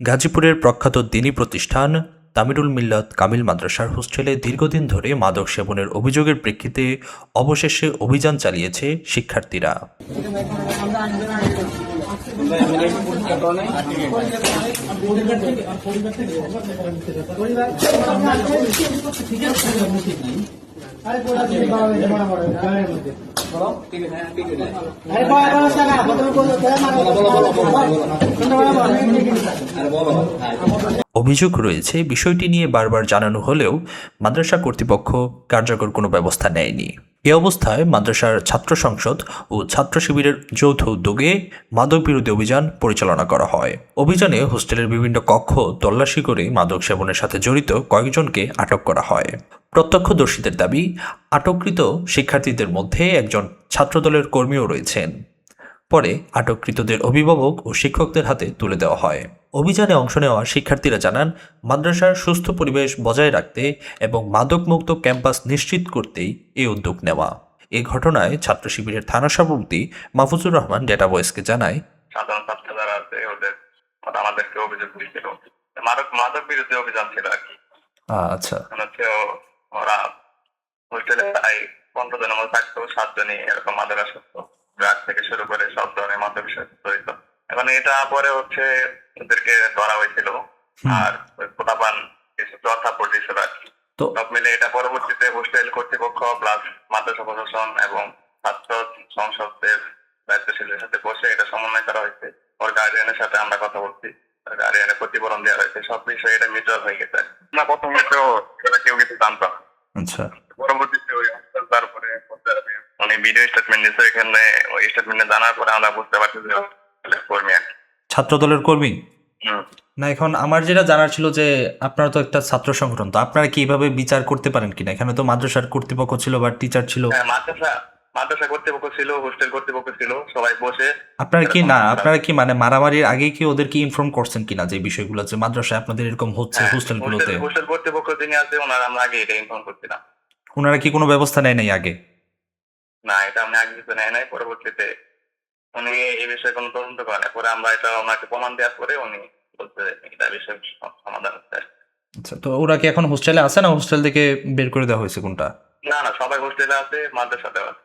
গাজীপুরের প্রখ্যাত দ্বীনী প্রতিষ্ঠান তামিরুল মিল্লাত কামিল মাদ্রাসার হোস্টেলে দীর্ঘদিন ধরে মাদক সেবনের অভিযোগের প্রেক্ষিতে অবশেষে অভিযান চালিয়েছে শিক্ষার্থীরা। অভিযোগ রয়েছে, বিষয়টি নিয়ে বারবার জানানো হলেও মাদ্রাসা কর্তৃপক্ষ কার্যকর কোনো ব্যবস্থা নেয়নি। এ অবস্থায় মাদ্রাসার ছাত্র সংসদ ও ছাত্র শিবিরের যৌথ উদ্যোগে মাদক বিরোধী অভিযান পরিচালনা করা হয়। অভিযানে হোস্টেলের বিভিন্ন কক্ষ তল্লাশি করে মাদক সেবনের সাথে জড়িত কয়েকজনকে আটক করা হয়। প্রত্যক্ষদর্শীদের দাবি, আটককৃত শিক্ষার্থীদের মধ্যে একজন ছাত্রদলের কর্মীও রয়েছেন। পরে আটককৃতদের অভিভাবক ও শিক্ষকদের হাতে তুলে দেওয়া হয়। অভিযানে অংশ নেওয়া শিক্ষার্থীরা জানান, মাদ্রাসার সুস্থ পরিবেশ বজায় রাখতে এবং মাদকমুক্ত ক্যাম্পাস নিশ্চিত করতেই এই উদ্যোগ নেওয়া। এ ঘটনায় ছাত্র শিবিরের থানা সভাপতি মাহফুজুর রহমান ডেটা ভয়েসকে জানায়, সাধারণ ছাত্র যারা আছে ওদের আমাদেরকে অভিযোগ দিয়েছিল, মাদক বিরোধী অভিযান ছিল আর কি। আচ্ছা, ওরা হোস্টেলে প্রায় 15 জনের মতো থাকতো, 7 জনই এরকম মাদক আসক্ত, ড্রাগ থেকে শুরু করে সব ধরনের মাদক বিষয় জড়িত। এখন এটা পরে ওদেরকে ধরা হয়েছিল, আর প্রতাপান কিছু সাপোর্ট দিয়েছিল আর কি। সব মিলে এটা পরবর্তীতে হোস্টেল কর্তৃপক্ষ প্লাস মাদ্রাসা প্রশাসন এবং ছাত্র সংসদের দায়িত্বশীলের সাথে বসে এটা সমন্বয় করা হয়েছে। ওর গার্ডিয়ানের সাথে আমরা কথা বলছি, গার্ডিয়ানের প্রতিফলন দেওয়া হয়েছে, সব বিষয়ে এটা মিউচুয়াল হয়ে গেছে। আমরা প্রথমে তো কেউ কিছু জানতাম, আচ্ছা, পরবর্তীতে ওই তারপরে উনি ভিডিও স্টেটমেন্ট দিয়েছে, এখানে ওই স্টেটমেন্ট জানার পরে আমরা বুঝতে পারছি যে কর্মী আর ছাত্রদলের কর্মী না। এখন আমার যেটা জানার ছিল যে আপনারা তো একটা ছাত্র সংগঠন, তো আপনারা কি এইভাবে বিচার করতে পারেন কিনা? এখানে তো মাদ্রাসার কর্তৃপক্ষ ছিল বা টিচার ছিল, মাদ্রাসা কর্তৃপক্ষ ছিল, হোস্টেল কর্তৃপক্ষ ছিল, সবাই বসে। আপনারা কি মানে মারামারির আগে কি ওদেরকে ইনফর্ম করছেন কিনা যে বিষয়গুলো, যে মাদ্রাসায় আপনাদের এরকম হচ্ছে হোস্টেলগুলোতে? হোস্টেল কর্তৃপক্ষ যিনি আছে ওনারা আমরা আগে এটা ইনফর্ম করছিলাম। ওনারা কি কোনো ব্যবস্থা নেয় নাই আগে? না, এটা আমি আগে কিছু নেয় নাই। পরবর্তীতে উনি এই বিষয়ে কোনো তদন্ত করেন, পরে আমরা এটা ওনাকে প্রমাণ দেওয়ার পরে উনি বলতে এটা বিষয়ে সমাধান হচ্ছে। আচ্ছা, তো ওরা কি এখন হোস্টেলে আছে না হোস্টেল থেকে বের করে দেওয়া হয়েছে কোনটা? না, সবাই হোস্টেলে আছে, মাদ্রাসাতে আছে।